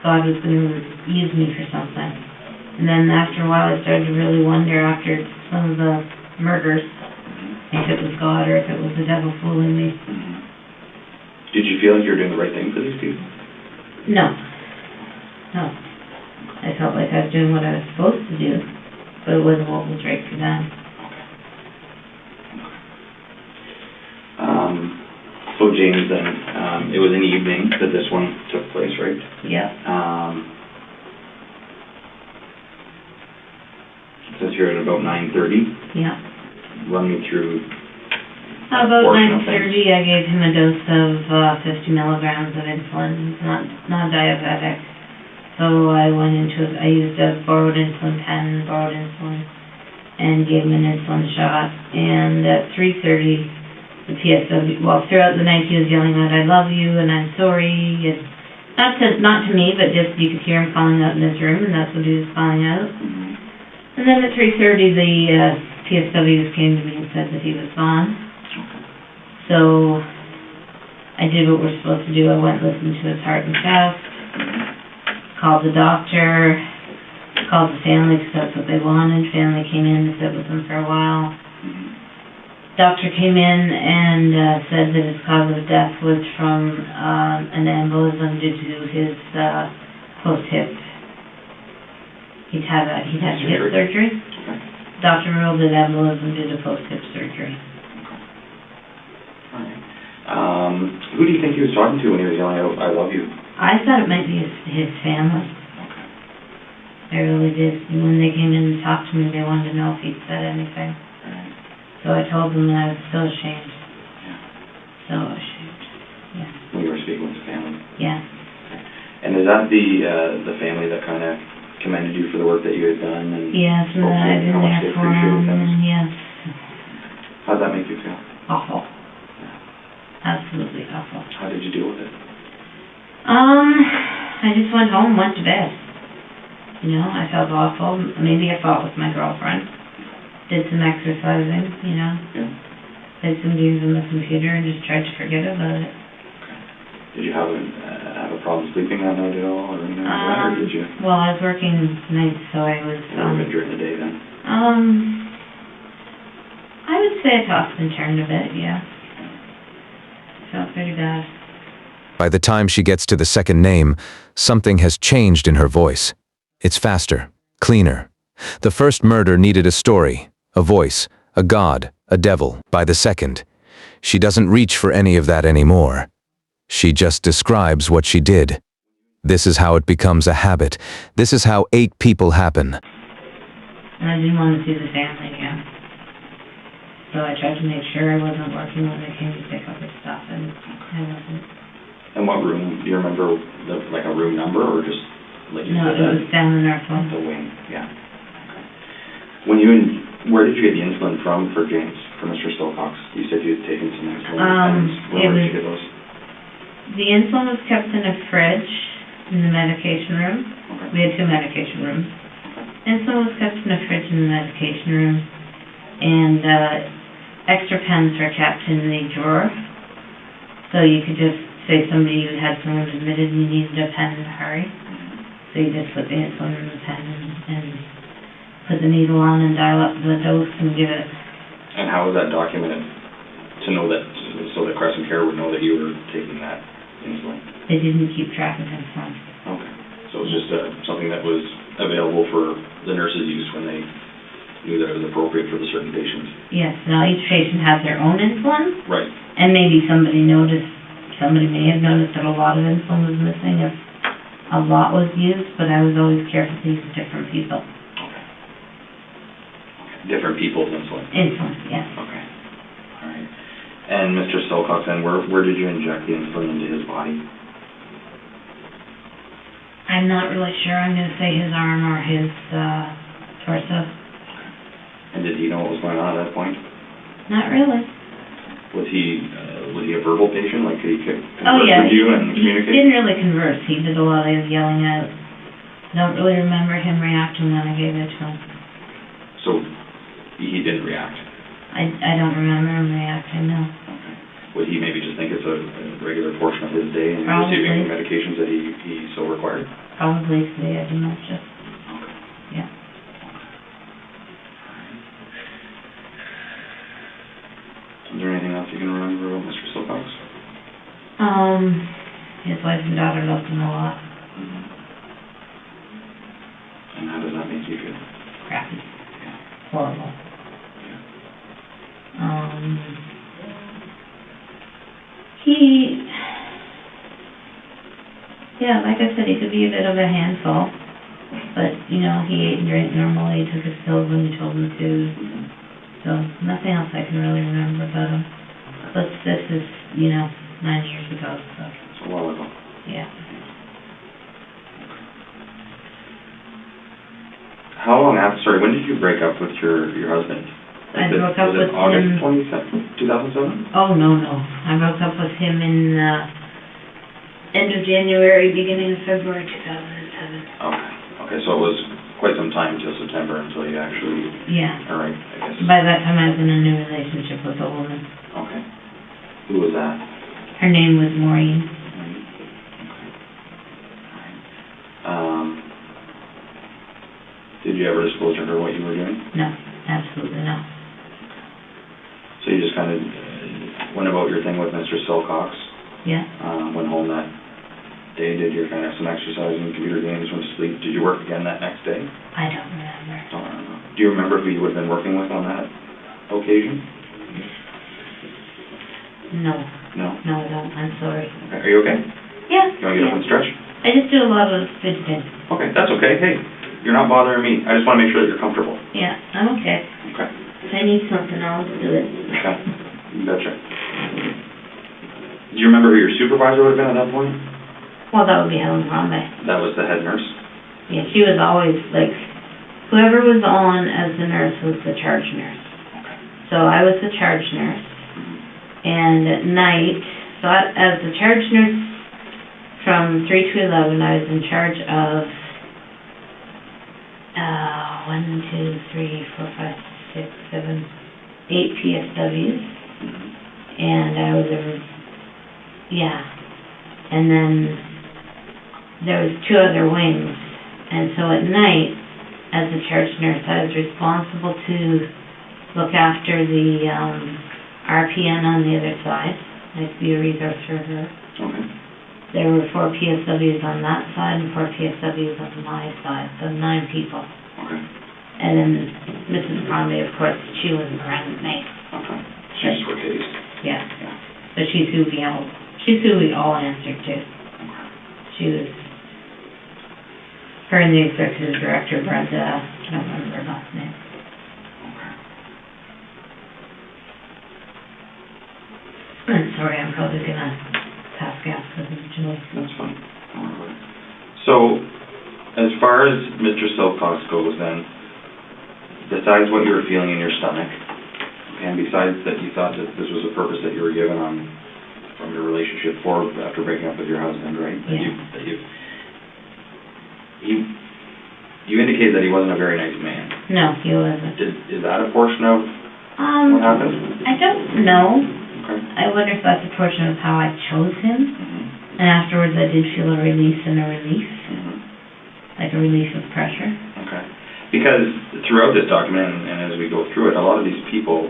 God was going to use me for something. And then after a while, I started to really wonder after some of the murders, if it was God or if it was the devil fooling me.
Mm-hmm. Did you feel like you were doing the right thing for these people?
No. No. I felt like I was doing what I was supposed to do, but it wasn't what was right for them.
So James, then, it was in the evening that this one took place, right?
Yeah.
It says here at about 9:30.
Yeah.
Run me through.
About
portion of
9:30, I gave him a dose of 50 milligrams of insulin. He's not diabetic. So I used a borrowed insulin pen, borrowed insulin, and gave him an insulin shot. And at 3:30, the PSW, well, throughout the night he was yelling out, I love you, and I'm sorry. And not to me, but just you could hear him calling out in his room, and that's what he was calling out.
Mm-hmm.
And then at 3:30, the PSWs came to me and said that he was gone. So I did what we're supposed to do. I went and listened to his heart and chest, called the doctor, called the family because that's what they wanted. Family came in and sit with him for a while. Doctor came in and said that his cause of death was from an embolism due to his post-hip. He'd had hip surgery.
Okay.
Doctor ruled it embolism due to post-hip surgery.
Who do you think he was talking to when he was yelling out, I love you?
I thought it might be his family.
Okay.
I really did. And when they came in and talked to me, they wanted to know if he'd said anything.
Right.
So I told them that I was so ashamed.
Yeah.
So ashamed. Yeah.
When you were speaking with the family?
Yeah.
Okay. And is that the family that kind of commended you for the work that you had done? And
yes, and that I've been there for him, and yes.
How'd that make you feel?
Awful. Absolutely awful.
How did you deal with it?
I just went home, went to bed. You know, I felt awful. Maybe I fought with my girlfriend. Did some exercising, you know.
Yeah.
Played some games on the computer and just tried to forget about it.
Okay. Did you have a problem sleeping that night at all, or anything like that, or did you?
Well, I was working nights, so I was.
During the day then?
I would say I tossed and turned a bit, yeah. Felt pretty bad.
By the time she gets to the second name, something has changed in her voice. It's faster, cleaner. The first murder needed a story, a voice, a god, a devil, by the second. She doesn't reach for any of that anymore. She just describes what she did. This is how it becomes a habit. This is how 8 people happen.
And I didn't want to see the family again. So I tried to make sure I wasn't working when they came to pick up his stuff, and I wasn't.
And what room, do you remember, like a room number, or just, like you
No,
said?
it was down in our phone.
The wing, yeah. Okay. Where did you get the insulin from for James, for Mr. Silcox? You said you had taken some insulin. Where did you get those?
The insulin was kept in a fridge in the medication room.
Okay.
We had 2 medication rooms. Insulin was kept in a fridge in the medication room, and extra pens were kept in the drawer. So you could just say somebody who had someone admitted you needed a pen in a hurry. So you just put the insulin in the pen and put the needle on and dial up the dose and give it.
And how was that documented? To know that, so that Crescent Care would know that you were taking that insulin?
They didn't keep track of insulin.
Okay. So it was just something that was available for the nurses' use when they knew that it was appropriate for the certain patients?
Yes. Now each patient has their own insulin.
Right.
And maybe somebody may have noticed that a lot of insulin was missing if a lot was used, but I was always careful to use different people.
Okay. Different people's insulin?
Insulin, yes.
Okay. All right. And Mr. Silcox, then, where did you inject the insulin into his body?
I'm not really sure. I'm going to say his arm or his torso.
And did he know what was going on at that point?
Not really.
Was he a verbal patient? Like, could he converse with you and communicate?
He didn't really converse. He did a lot of yelling out. I don't really remember him reacting when I gave it to him.
So, he didn't react?
I don't remember him reacting, no.
Okay. Would he maybe just think it's a regular portion of his day and
Probably.
receiving the medications that he so required?
Probably because he had dementia.
Okay.
Yeah.
Is there anything else you can remember about Mr. Silcox?
His wife and daughter loved him a lot.
Mm-hmm. And how does that make you feel?
Crappy.
Yeah.
Horrible. Like I said, he could be a bit of a handful, but, he ate and drank normally, he took his pills when you told him to, so nothing else I can really remember about him. But this is, 9 years ago, so.
It's a while ago.
Yeah.
How long after, when did you break up with your husband?
I broke up with him.
Was it August 2007?
Oh, no. I broke up with him in, end of January, beginning of February 2007.
Okay, so it was quite some time till September until you actually...
Yeah.
All right, I guess.
By that time, I was in a new relationship with a woman.
Okay. Who was that?
Her name was Maureen.
Did you ever disclose to her what you were doing?
No, absolutely not.
So you just kind of went about your thing with Mr. Silcox?
Yeah.
Went home that day, did your kind of some exercising, computer games, went to sleep. Did you work again that next day?
I don't remember.
Don't remember. Do you remember who you would have been working with on that occasion?
No.
No?
No, I don't. I'm sorry.
Okay. Are you okay?
Yeah.
You want to get up and stretch?
I just do a lot of fidgeting.
Okay, that's okay. Hey, you're not bothering me. I just want to make sure that you're comfortable.
Yeah, I'm okay.
Okay.
If I need something, I'll do it.
Okay. You betcha. Do you remember who your supervisor would have been at that point?
Well, that would be Helen Crombie.
That was the head nurse?
Yeah, she was always, whoever was on as the nurse was the charge nurse.
Okay.
So I was the charge nurse. And at night, as the charge nurse from 3 to 11, I was in charge of 8 PSWs. And I was and then there was 2 other wings. And so at night, as the charge nurse, I was responsible to look after the RPN on the other side. I'd be a resource for her.
Okay.
There were 4 PSWs on that side and 4 PSWs on my side, so 9 people.
Okay.
And then Mrs. Conley, of course, she was the resident maid.
Okay. She's for Katie's.
Yeah. But she's who we all answered to. She was, her and the executive director, Brenda, I don't remember her last name. I'm sorry, I'm probably gonna pass gas with Julie.
That's fine. Don't worry about it. So, as far as Mr. Silcox goes then, besides what you were feeling in your stomach, and besides that you thought that this was a purpose that you were given on from your relationship forward after breaking up with your husband, right?
Yeah.
You indicated that he wasn't a very nice man.
No, he wasn't.
Is that a portion of what happened?
I don't know.
Okay.
I wonder if that's a portion of how I chose him.
Mm-hmm.
And afterwards I did feel a release and a relief.
Mm-hmm.
Like a relief of pressure.
Okay. Because throughout this document, and as we go through it, a lot of these people,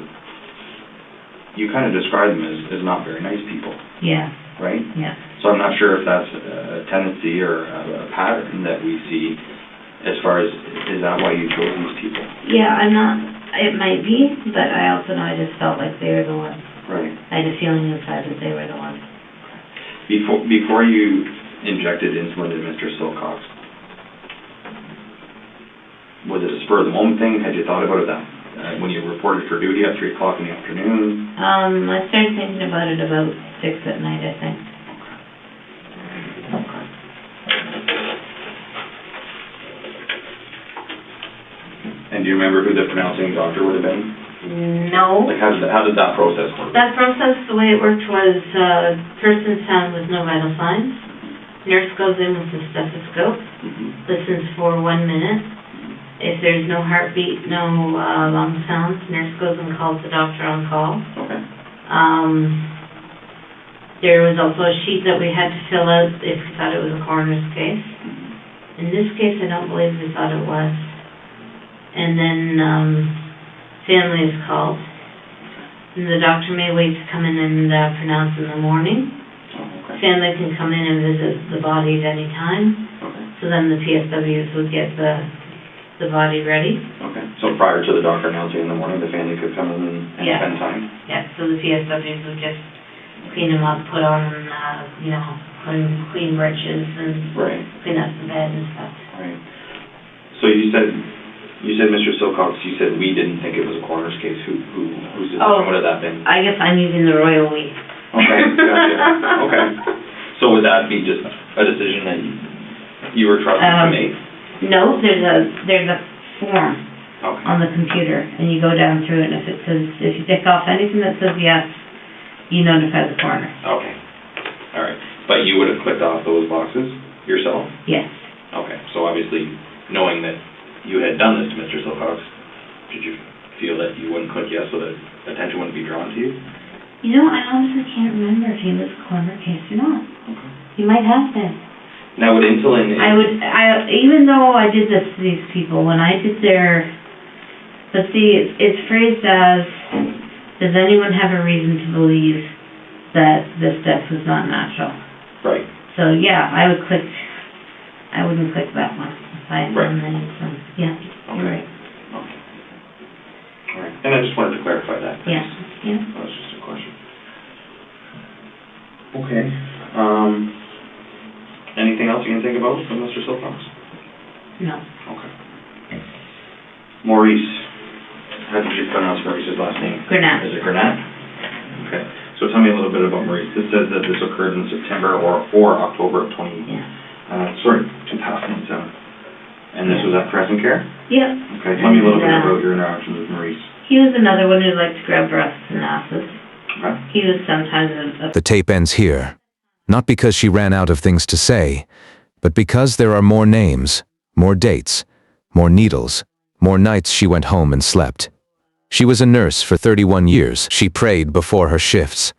you kind of describe them as not very nice people.
Yeah.
Right?
Yeah.
So I'm not sure if that's a tendency or a pattern that we see as far as, is that why you chose these people?
Yeah, it might be, but I also know I just felt like they were the ones.
Right.
I had a feeling inside that they were the ones.
Before you injected insulin to Mr. Silcox, was it a spur of the moment thing? Had you thought about it when you reported for duty at 3 o'clock in the afternoon?
I started thinking about it about 6 at night, I think.
Okay. And do you remember who the pronouncing doctor would have been?
No.
Like, how did that process work?
That process, the way it worked was, person's found with no vital signs. Nurse goes in with the stethoscope, listens for 1 minute. If there's no heartbeat, no lung sounds, nurse goes and calls the doctor on call.
Okay.
There was also a sheet that we had to fill out if we thought it was a coroner's case. In this case, I don't believe we thought it was. And then family is called. And the doctor may wait to come in and pronounce in the morning.
Okay.
Family can come in and visit the body at any time.
Okay.
So then the PSWs would get the body ready.
Okay. So prior to the doctor announcing in the morning, the family could come in and
Yeah.
spend time?
Yeah, so the PSWs would just clean them up, put on, clean breeches and
Right.
clean up the bed and stuff.
Right. So you said Mr. Silcox, you said we didn't think it was a coroner's case. Whose decision would have that been?
I guess I'm using the royal we.
Okay, gotcha. Okay. So would that be just a decision that you were trusted to make?
No, there's a form
Okay.
on the computer, and you go down through it, and if you tick off anything that says yes, you notify the coroner.
Okay. All right. But you would have clicked off those boxes yourself?
Yes.
Okay. So obviously, knowing that you had done this to Mr. Silcox, did you feel that you wouldn't click yes so that attention wouldn't be drawn to you?
You know, I honestly can't remember if he was a coroner case or not.
Okay.
He might have been.
Now with insulin...
Even though I did this to these people, when I did but see, it's phrased as, does anyone have a reason to believe that this death was not natural?
Right.
So yeah, I wouldn't click that one. If I had done that, yeah, you're right.
Okay. All right. And I just wanted to clarify that.
Yeah. Yeah.
That was just a question. Okay. Anything else you can think about from Mr. Silcox?
No.
Okay. Maurice. How did you pronounce Maurice's last name?
Granat.
Is it Granat? Okay. So tell me a little bit about Maurice. This says that this occurred in September or October of 2007. And this was at Crescent Care?
Yep.
Okay. Tell me a little bit about your interactions with Maurice.
He was another one who liked to grab breasts and asses.
Okay.
He was sometimes
The tape ends here. Not because she ran out of things to say, but because there are more names, more dates, more needles, more nights she went home and slept. She was a nurse for 31 years. She prayed before her shifts.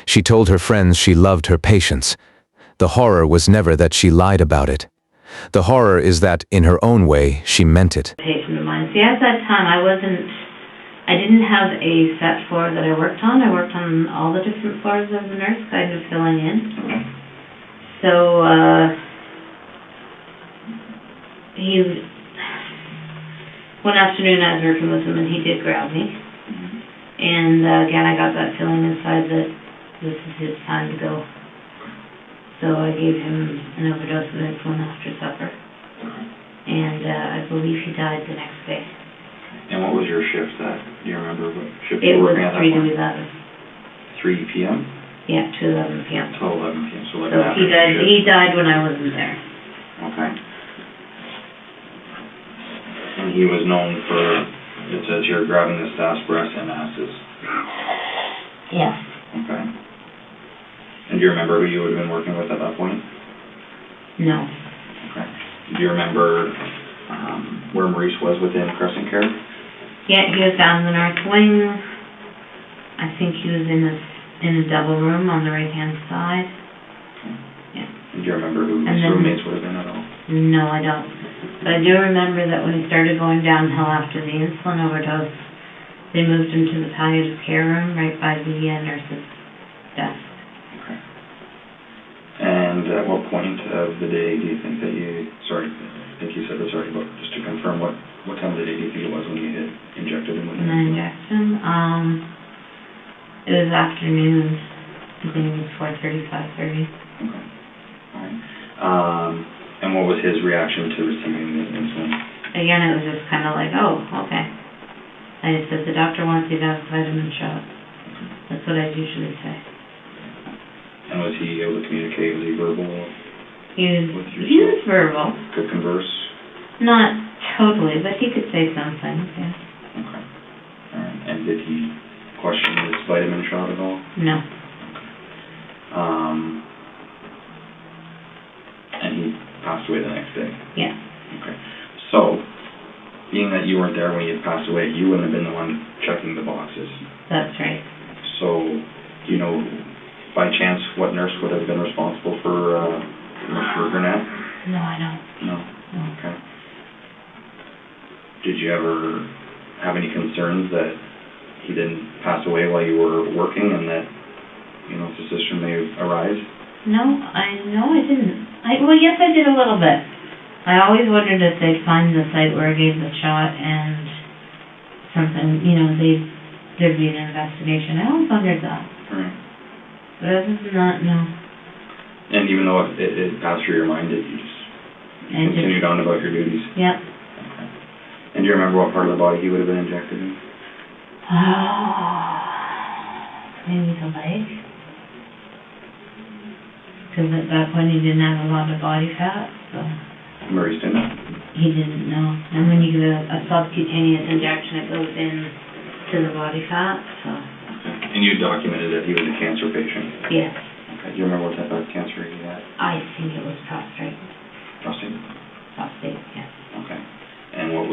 She told her friends she loved her patients. The horror was never that she lied about it. The horror is that, in her own way, she meant it.
patient of mine. See, at that time, I didn't have a set floor that I worked on. I worked on all the different floors as a nurse, kind of filling in.
Okay.
So, one afternoon I was working with him and he did grab me. And again, I got that feeling inside that this is his time to go. So I gave him an overdose of insulin after supper. And I believe he died the next day.
And what was your shift that, do you remember what shift
It
you were
was
working at that
3 to
point?
11.
3 p.m.?
Yeah, to 11 p.m.
Till 11 p.m., so like
So
an afternoon shift.
he died when I wasn't there.
Okay. And he was known for, it says here, grabbing the staff's breasts and asses.
Yes.
Okay. And do you remember who you would have been working with at that point?
No.
Okay. Do you remember where Maurice was within Crescent Care?
Yeah, he was down in the north wing. I think he was in a double room on the right-hand side. Yeah.
And do you remember who his
And then-
roommates would have been at all?
No, I don't. But I do remember that when he started going downhill after the insulin overdose, they moved him to the palliative care room right by the nurse's desk.
Okay. And at what point of the day do you think that you, sorry, I think you said this already, but just to confirm, what time of the day do you think it was when you had injected him with
When I injected him, it was afternoon. I think it was 4:30, 5:30.
Okay. All right. And what was his reaction to receiving the insulin?
Again, it was just kind of like, oh, okay. I just said, the doctor wants you to have a vitamin shot. That's what I usually say.
And was he able to communicate? Was he verbal?
He was verbal.
Could converse?
Not totally, but he could say something, yeah.
Okay. All right. And did he question his vitamin shot at all?
No.
And he passed away the next day?
Yeah.
Okay. So, being that you weren't there when he had passed away, you wouldn't have been the one checking the boxes.
That's right.
So, do you know, by chance, what nurse would have been responsible for Mr. Burnett?
No, I don't.
No?
No.
Okay. Did you ever have any concerns that he didn't pass away while you were working and that, you know, suspicion may arise?
No, I didn't. Well, yes, I did a little bit. I always wondered if they'd find the site where I gave the shot and something, you know, there'd be an investigation. I always wondered that.
Right.
But other than that, no.
And even though it passed through your mind, did you just continued on about your duties?
Yeah.
Okay. And do you remember what part of the body he would have been injected in?
Maybe the leg. Because at that point he didn't have a lot of body fat, so
Maurice didn't?
he didn't know. And when you get a subcutaneous injection, it goes in to the body fat, so.
Okay. And you documented that he was a cancer patient?
Yes.
Okay. Do you remember what type of cancer he had?
I think it was prostate.
Prostate?
Prostate, yes.
Okay. And what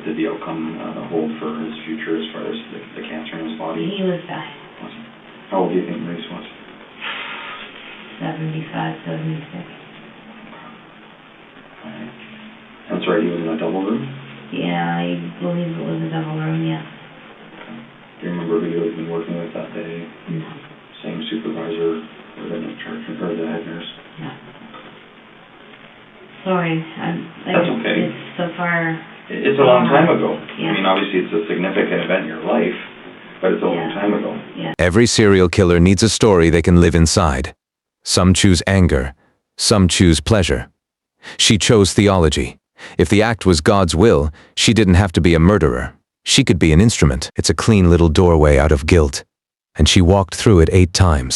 did the outcome hold for his future as far as the cancer in his body?
He was dying.
Was he? How old do you think Maurice was?
75, 76.
Alright. And sorry, he was in a double room?
Yeah, I believe it was a double room, yeah.
Okay. Do you remember who you had been working with that day?
No.
Same supervisor or the charge or the head nurse?
No. Sorry,
That's okay.
It's so far.
It's a long time ago.
Yeah.
I mean, obviously it's a significant event in your life, but it's a long time ago.
Yeah.
Every serial killer needs a story they can live inside. Some choose anger. Some choose pleasure. She chose theology. If the act was God's will, she didn't have to be a murderer. She could be an instrument. It's a clean little doorway out of guilt. And she walked through it 8 times.